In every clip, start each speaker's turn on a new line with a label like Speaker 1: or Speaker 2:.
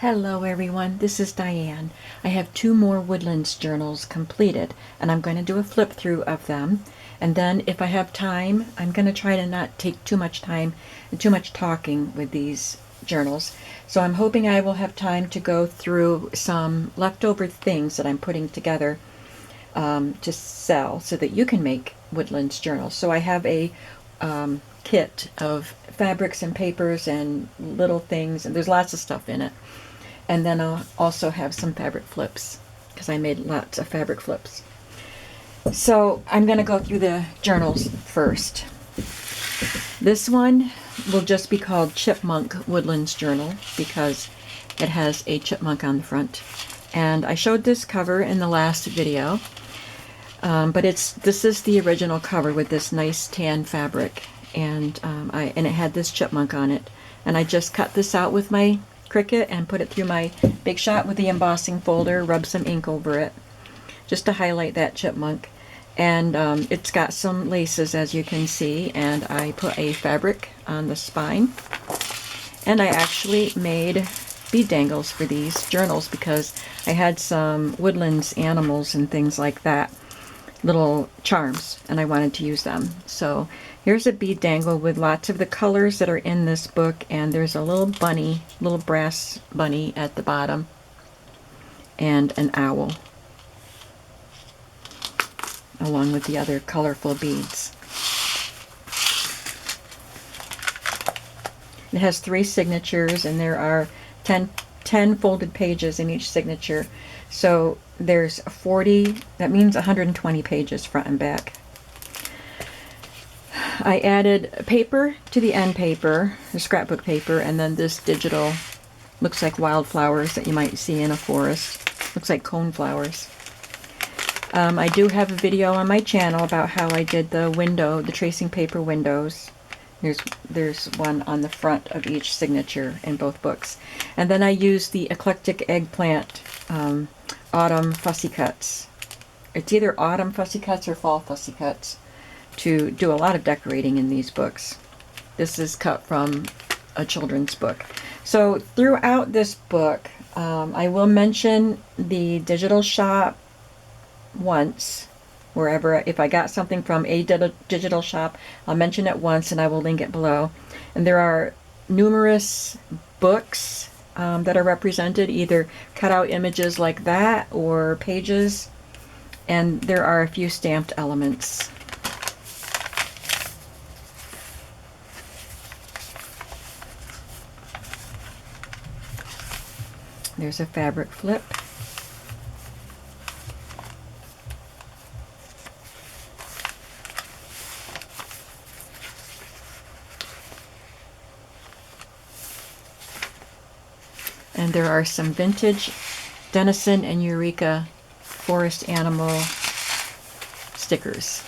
Speaker 1: Hello everyone, this is Diane. I have two more Woodlands journals completed and I'm going to do a flip through of them, and then if I have time I'm going to try to not take too much time and too much talking with these journals. So I'm hoping I will have time to go through some leftover things that I'm putting together to sell so that you can make Woodlands journals. So I have a kit of fabrics and papers and little things, and there's lots of stuff in it. And then I'll also have some fabric flips because I made lots of fabric flips. So I'm going to go through the journals first. This one will just be called Chipmunk Woodlands Journal because it has a chipmunk on the front. And I showed this cover in the last video, but this is the original cover with this nice tan fabric, and it had this chipmunk on it. And I just cut this out with my Cricut and put it through my Big Shot with the embossing folder, rub some ink over it just to highlight that chipmunk. And it's got some laces, as you can see, and I put a fabric on the spine. And I actually made bead dangles for these journals because I had some Woodlands animals and things like that, little charms, and I wanted to use them. So here's a bead dangle with lots of the colors that are in this book, and there's a little bunny, little brass bunny at the bottom, and an owl, along with the other colorful beads. It has 3 signatures, and there are 10 folded pages in each signature. So there's 40, that means 120 pages front and back. I added paper to the end paper, the scrapbook paper, and then this digital, looks like wildflowers that you might see in a forest. Looks like coneflowers. I do have a video on my channel about how I did the tracing paper windows. There's one on the front of each signature in both books. And then I used the Eclectic Eggplant Autumn Fussy Cuts. It's either Autumn Fussy Cuts or Fall Fussy Cuts to do a lot of decorating in these books. This is cut from a children's book. So throughout this book, I will mention the digital shop once. Wherever, if I got something from a digital shop, I'll mention it once and I will link it below. And there are numerous books that are represented, either cut out images like that or pages, and there are a few stamped elements. There's a fabric flip. And there are some vintage Denison and Eureka forest animal stickers.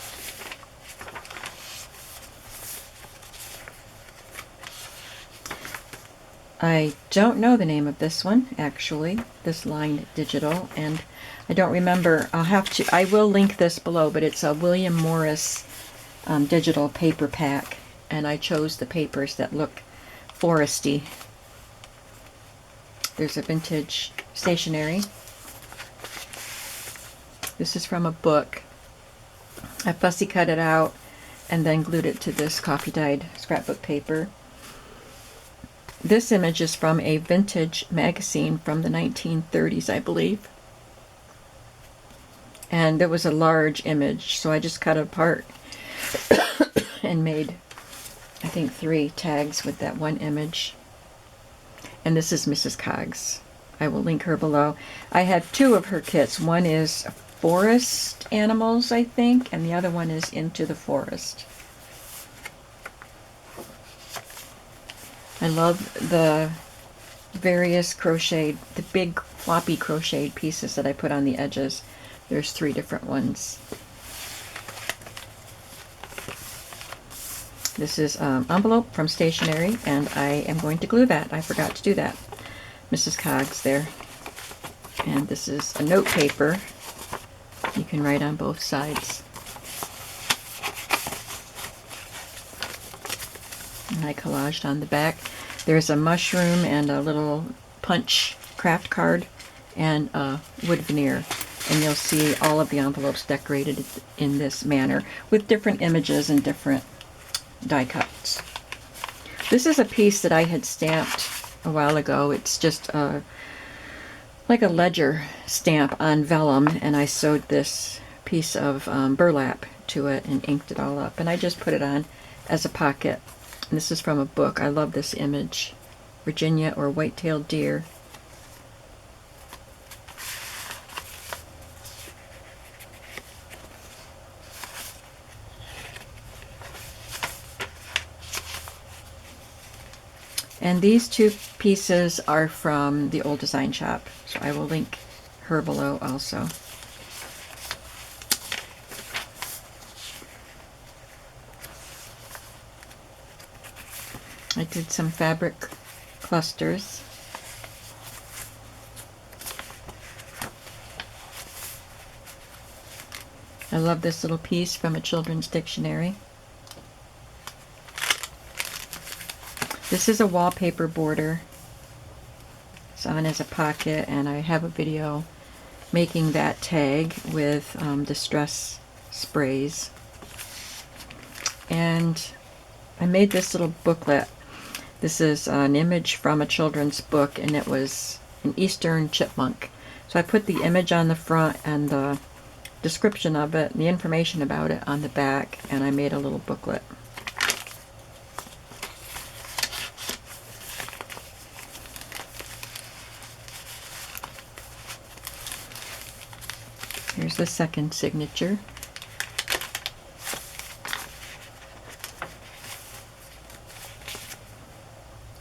Speaker 1: I don't know the name of this one, actually, this lined digital, and I don't remember. I will link this below, but it's a William Morris digital paper pack, and I chose the papers that look foresty. There's a vintage stationery. This is from a book. I fussy cut it out and then glued it to this coffee dyed scrapbook paper. This image is from a vintage magazine from the 1930s, I believe. And it was a large image, so I just cut it apart and made, I think, 3 tags with that one image. And this is Mrs. Coggs. I will link her below. I have 2 of her kits. One is forest animals, I think, and the other one is Into the Forest. I love the various the big floppy crocheted pieces that I put on the edges. There's 3 different ones. This is envelope from stationery, and I am going to glue that. I forgot to do that. Mrs. Coggs there. And this is a note paper. You can write on both sides. And I collaged on the back. There's a mushroom and a little punch craft card and wood veneer. And you'll see all of the envelopes decorated in this manner with different images and different die cuts. This is a piece that I had stamped a while ago. It's just like a ledger stamp on vellum, and I sewed this piece of burlap to it and inked it all up. And I just put it on as a pocket. And this is from a book. I love this image. Virginia or white-tailed deer. And these two pieces are from the old design shop, so I will link her below also. I did some fabric clusters. I love this little piece from a children's dictionary. This is a wallpaper border. It's on as a pocket, and I have a video making that tag with distress sprays. And I made this little booklet. This is an image from a children's book, and it was an eastern chipmunk. So I put the image on the front and the description of it, and the information about it on the back, and I made a little booklet. Here's the second signature.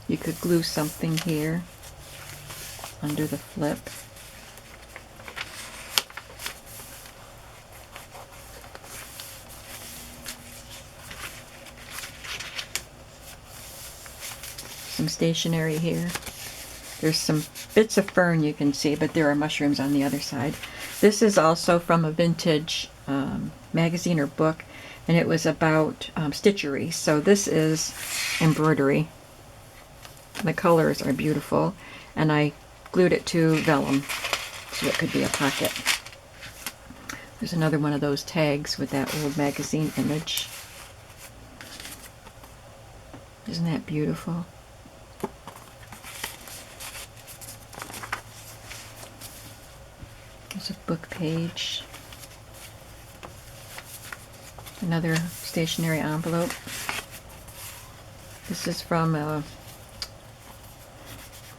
Speaker 1: You could glue something here under the flip. Some stationery here. There's some bits of fern you can see, but there are mushrooms on the other side. This is also from a vintage magazine or book, and it was about stitchery. So this is embroidery. The colors are beautiful, and I glued it to vellum so it could be a pocket. There's another one of those tags with that old magazine image. Isn't that beautiful? There's a book page. Another stationery envelope. This is from a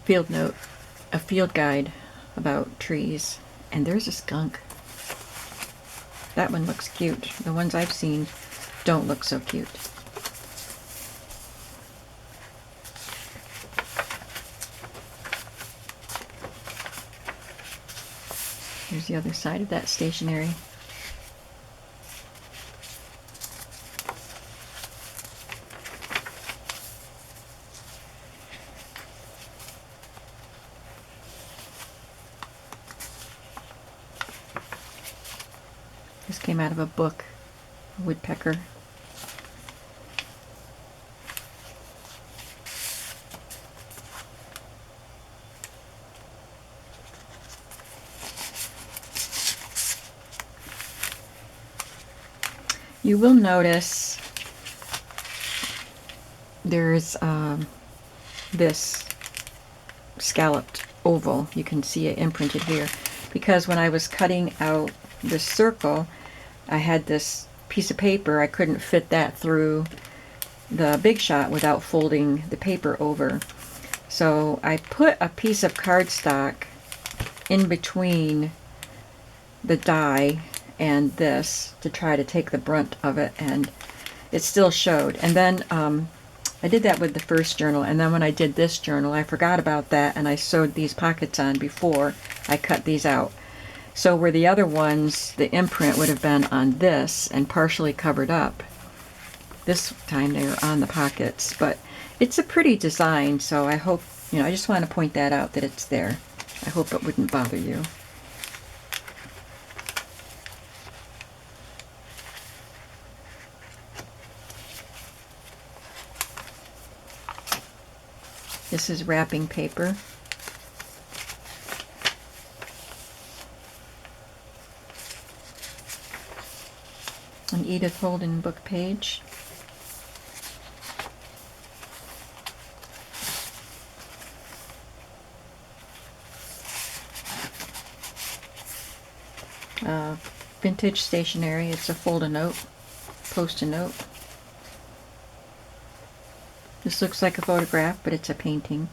Speaker 1: field note, a field guide about trees. And there's a skunk. That one looks cute. The ones I've seen don't look so cute. Here's the other side of that stationery. This came out of a book, a woodpecker. You will notice there's this scalloped oval. You can see it imprinted here, because when I was cutting out this circle, I had this piece of paper. I couldn't fit that through the Big Shot without folding the paper over. So I put a piece of cardstock in between the die and this to try to take the brunt of it, and it still showed. And then I did that with the first journal, and then when I did this journal I forgot about that, and I sewed these pockets on before I cut these out. So where the other ones, the imprint would have been on this and partially covered up, this time they were on the pockets. But it's a pretty design, so I hope, I just want to point that out, that it's there. I hope it wouldn't bother you. This is wrapping paper. An Edith Holden book page. Vintage stationery. It's a fold-a-note, post-a-note. This looks like a photograph, but it's a painting.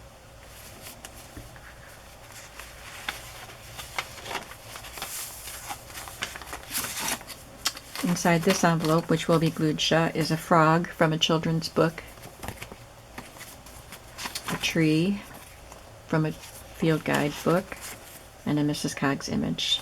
Speaker 1: Inside this envelope, which will be glued shut, is a frog from a children's book, a tree from a field guide book, and a Mrs. Coggs image.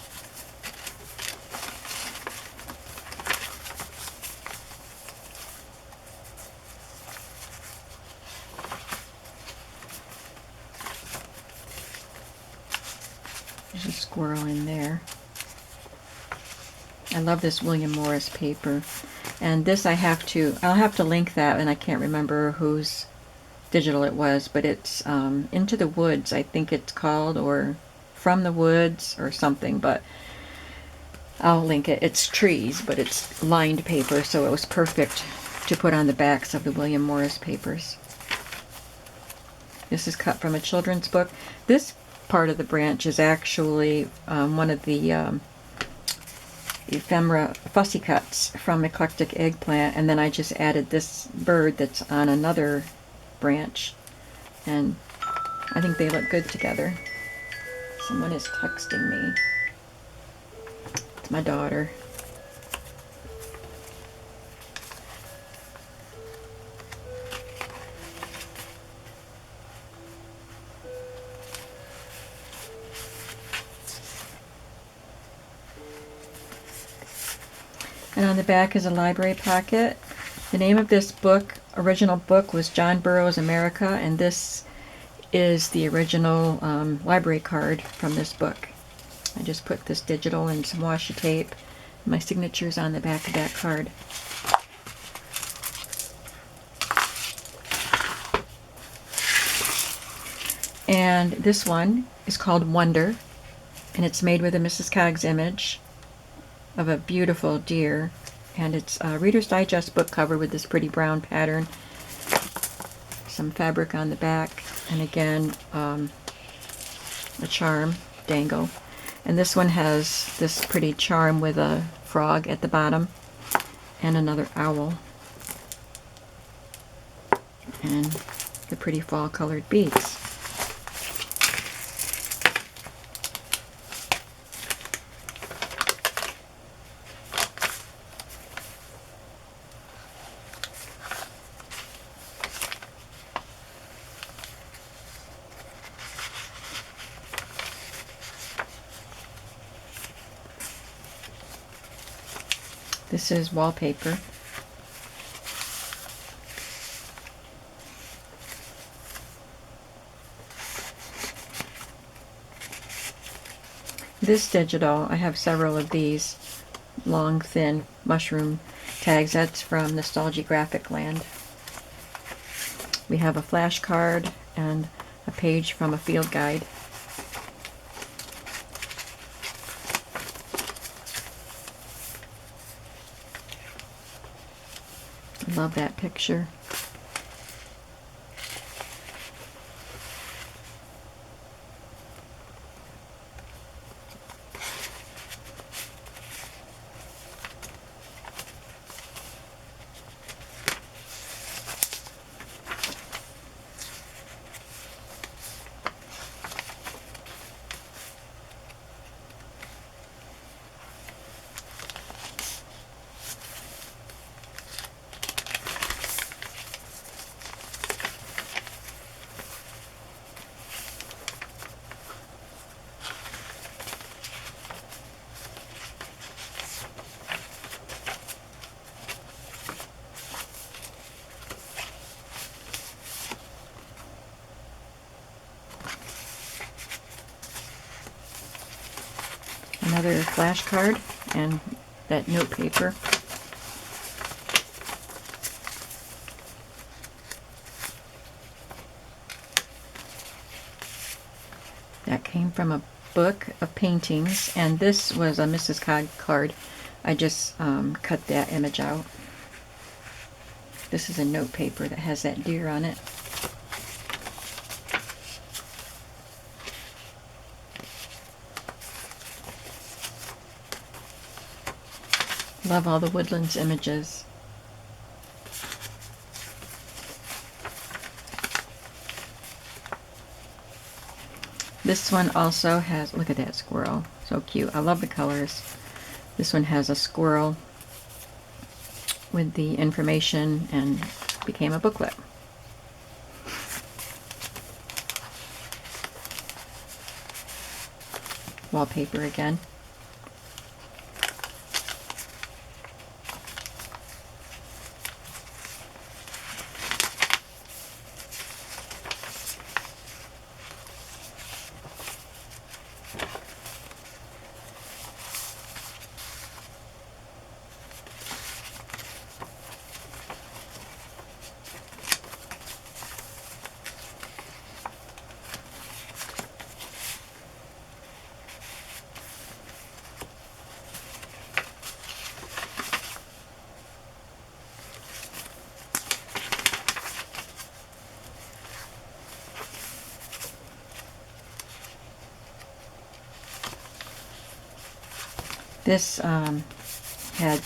Speaker 1: There's a squirrel in there. I love this William Morris paper. And this I'll have to link that, and I can't remember whose digital it was, but it's Into the Woods, I think it's called, or From the Woods or something, but I'll link it. It's trees, but it's lined paper, so it was perfect to put on the backs of the William Morris papers. This is cut from a children's book. This part of the branch is actually one of the ephemera fussy cuts from Eclectic Eggplant, and then I just added this bird that's on another branch, and I think they look good together. Someone is texting me. It's my daughter. And on the back is a library pocket. The name of this book, original book, was John Burroughs' America, and this is the original library card from this book. I just put this digital and some washi tape. My signature's on the back of that card. And this one is called Wonder, and it's made with a Mrs. Coggs image of a beautiful deer, and it's a Reader's Digest book cover with this pretty brown pattern, some fabric on the back, and again a charm dangle. And this one has this pretty charm with a frog at the bottom and another owl, and the pretty fall colored beads. This is wallpaper. This digital, I have several of these long, thin mushroom tags. That's from Nostalgia Graphic Land. We have a flashcard and a page from a field guide. I love that picture. Another flashcard and that note paper. That came from a book of paintings, and this was a Mrs. Cogg card I just cut that image out. This is a note paper that has that deer on it. Love all the Woodlands images. This one also has, look at that squirrel, so cute. I love the colors. This one has a squirrel with the information and became a booklet. Wallpaper again. This had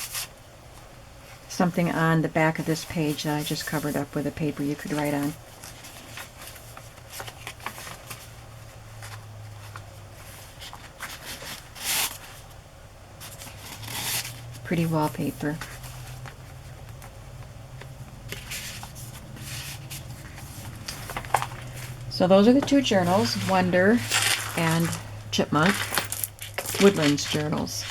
Speaker 1: something on the back of this page that I just covered up with a paper you could write on. Pretty wallpaper. So those are the two journals, Wonder and Chipmunk, Woodlands journals.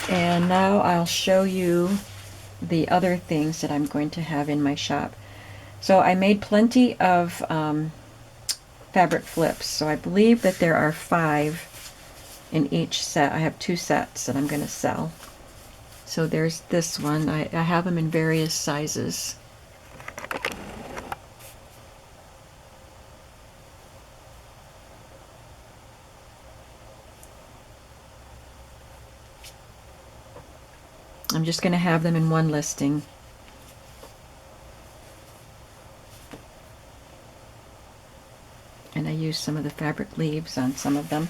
Speaker 1: And now I'll show you the other things that I'm going to have in my shop. So I made plenty of fabric flips. So I believe that there are 5 in each set. I have 2 sets that I'm going to sell. So there's this one. I have them in various sizes. I'm just going to have them in one listing. And I used some of the fabric leaves on some of them.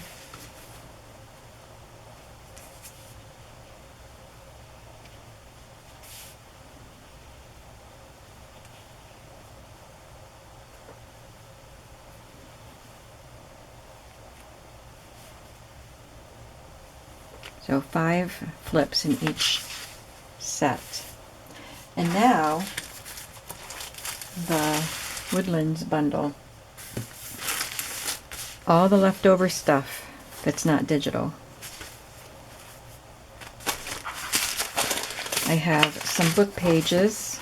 Speaker 1: So 5 flips in each set. And now the Woodlands bundle. All the leftover stuff that's not digital. I have some book pages.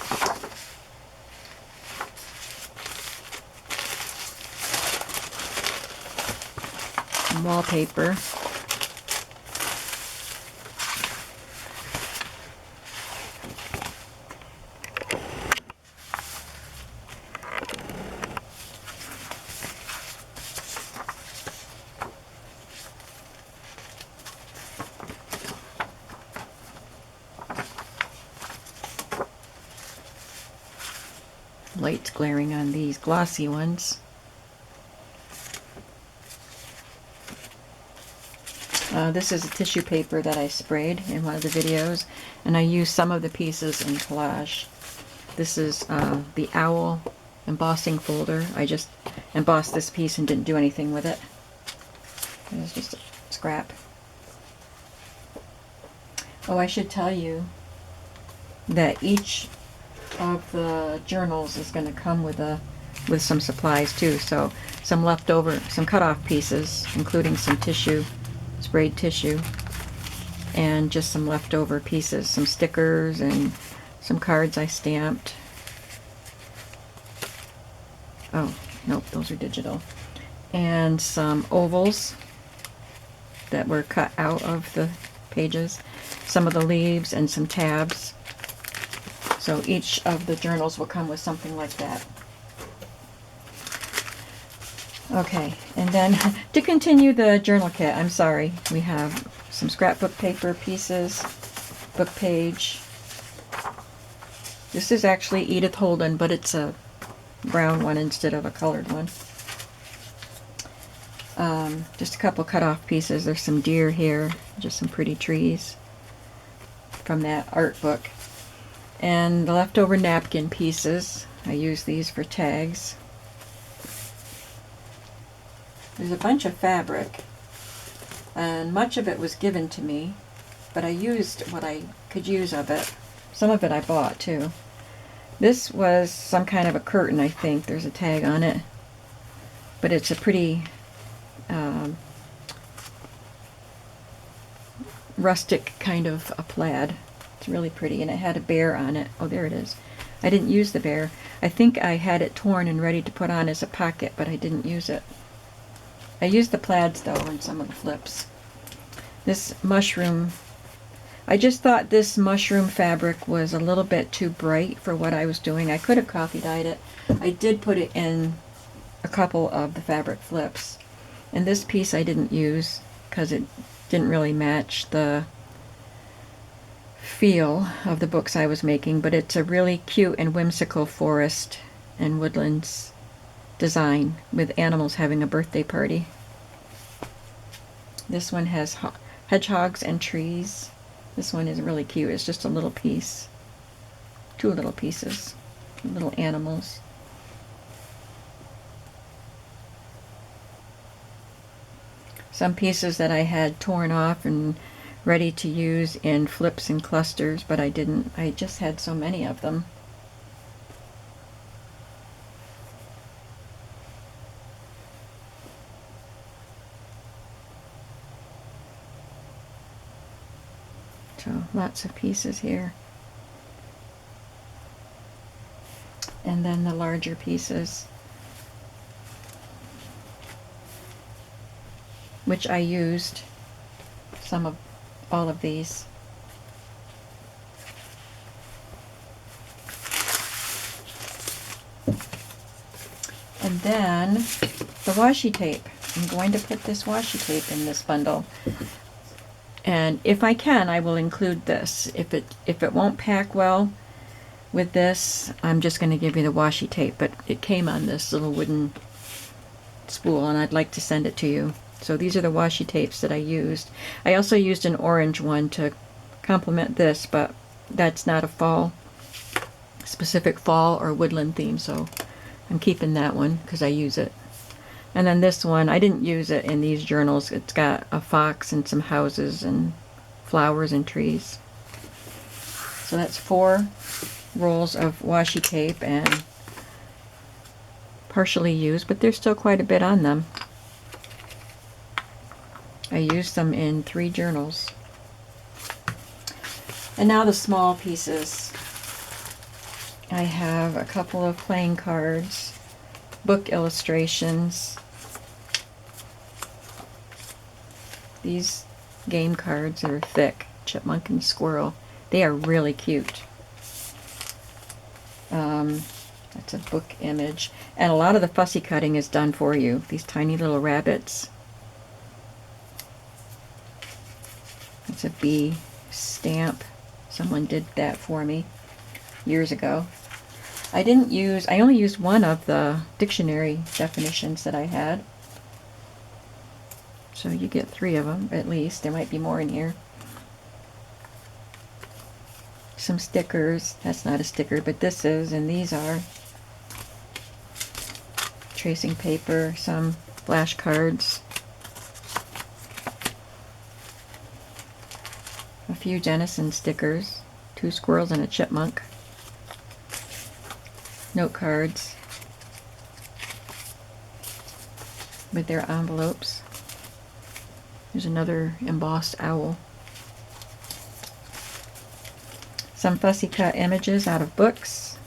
Speaker 1: Some wallpaper. Light's glaring on these glossy ones. This is a tissue paper that I sprayed in one of the videos, and I used some of the pieces in collage. This is the owl embossing folder. I just embossed this piece and didn't do anything with it. It was just a scrap. Oh, I should tell you that each of the journals is going to come with some supplies too. So some leftover, some cut-off pieces, including some tissue, sprayed tissue, and just some leftover pieces, some stickers and some cards I stamped. Oh, nope, those are digital. And some ovals that were cut out of the pages, some of the leaves, and some tabs. So each of the journals will come with something like that. Okay, and then to continue the journal kit, I'm sorry, we have some scrapbook paper pieces, book page. This is actually Edith Holden, but it's a brown one instead of a colored one. Just a couple cut off pieces. There's some deer here, just some pretty trees from that art book. And the leftover napkin pieces, I use these for tags. There's a bunch of fabric, and much of it was given to me, but I used what I could use of it. Some of it I bought too. This was some kind of a curtain, I think. There's a tag on it, but it's a pretty rustic kind of a plaid. It's really pretty, and it had a bear on it. Oh, there it is. I didn't use the bear. I think I had it torn and ready to put on as a pocket, but I didn't use it. I used the plaids though in some of the flips. This mushroom, I just thought this mushroom fabric was a little bit too bright for what I was doing. I could have coffee dyed it. I did put it in a couple of the fabric flips. And this piece I didn't use because it didn't really match the feel of the books I was making, but it's a really cute and whimsical forest and woodlands design with animals having a birthday party. This one has hedgehogs and trees. This one is really cute. It's just a little piece. Two little pieces. Little animals. Some pieces that I had torn off and ready to use in flips and clusters, but I didn't. I just had so many of them. So lots of pieces here. And then the larger pieces, which I used all of these. And then the washi tape. I'm going to put this washi tape in this bundle. And if I can, I will include this. If it won't pack well with this, I'm just going to give you the washi tape. But it came on this little wooden spool, and I'd like to send it to you. So these are the washi tapes that I used. I also used an orange one to complement this, but that's not a specific fall or woodland theme, so I'm keeping that one because I use it. And then this one, I didn't use it in these journals. It's got a fox and some houses and flowers and trees. So that's 4 rolls of washi tape and partially used, but there's still quite a bit on them. I used them in 3 journals. And now the small pieces. I have a couple of playing cards, book illustrations, these game cards are thick, Chipmunk and Squirrel. They are really cute. That's a book image. And a lot of the fussy cutting is done for you. These tiny little rabbits. It's a bee stamp. Someone did that for me years ago. I only used one of the dictionary definitions that I had. So you get 3 of them at least. There might be more in here. Some stickers. That's not a sticker, but this is, and these are. Tracing paper, some flashcards. A few Jennison stickers. 2 squirrels and a chipmunk. Note cards with their envelopes. There's another embossed owl. Some fussy cut images out of books.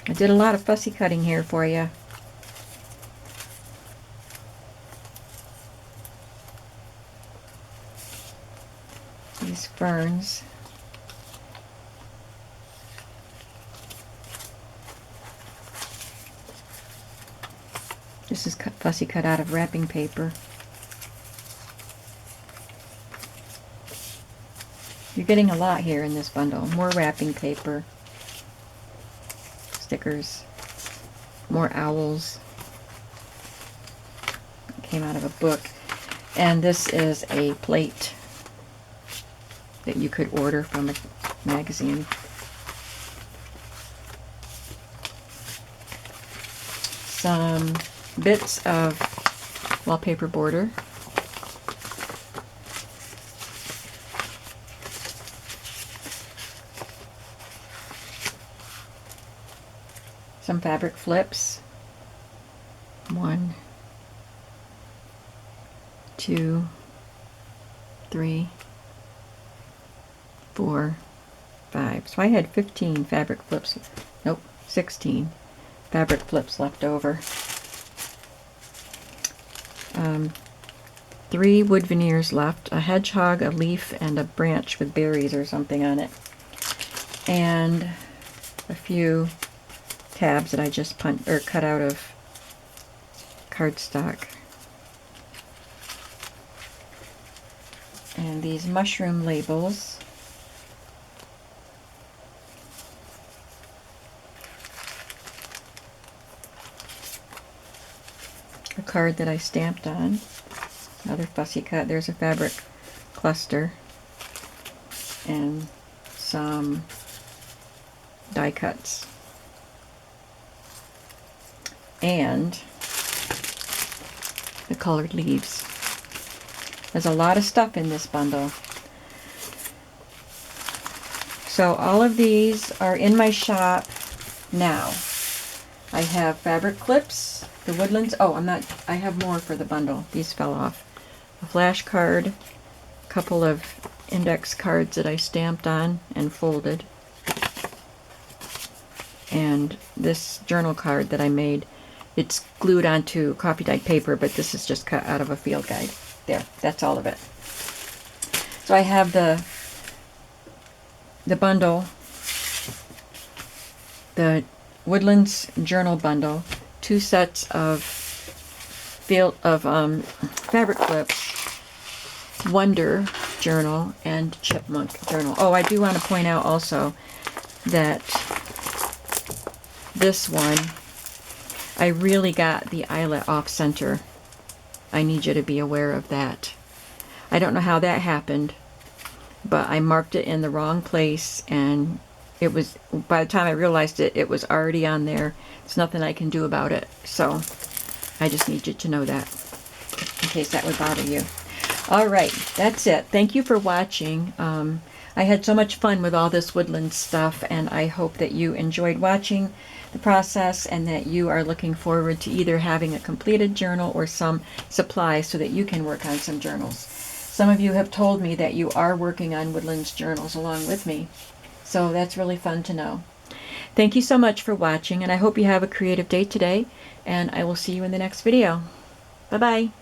Speaker 1: I did a lot of fussy cutting here for you. These ferns. This is fussy cut out of wrapping paper. You're getting a lot here in this bundle. More wrapping paper, stickers, more owls. It came out of a book. And this is a plate that you could order from a magazine. Some bits of wallpaper border. Some fabric flips. 1, 2, 3, 4, 5. So I had 15 fabric flips. Nope, 16 fabric flips left over. 3 wood veneers left. A hedgehog, a leaf, and a branch with berries or something on it. And a few tabs that I just cut out of cardstock. And these mushroom labels. A card that I stamped on. Another fussy cut. There's a fabric cluster. And some die cuts. And the colored leaves. There's a lot of stuff in this bundle. So all of these are in my shop now. I have fabric clips, the Woodlands. Oh, I have more for the bundle. These fell off. A flash card, a couple of index cards that I stamped on and folded. And this journal card that I made. It's glued onto coffee dyed paper, but this is just cut out of a field guide. There, that's all of it. So I have the bundle, the Woodlands journal bundle, 2 sets of fabric clips, Wonder journal, and Chipmunk journal. Oh, I do want to point out also that this one, I really got the eyelet off center. I need you to be aware of that. I don't know how that happened, but I marked it in the wrong place, and it was, by the time I realized it, it was already on there. There's nothing I can do about it. So I just need you to know that, in case that would bother you. All right, that's it. Thank you for watching. I had so much fun with all this Woodland stuff, and I hope that you enjoyed watching the process and that you are looking forward to either having a completed journal or some supplies so that you can work on some journals. Some of you have told me that you are working on Woodlands journals along with me, so that's really fun to know. Thank you so much for watching, and I hope you have a creative day today, and I will see you in the next video. Bye-bye.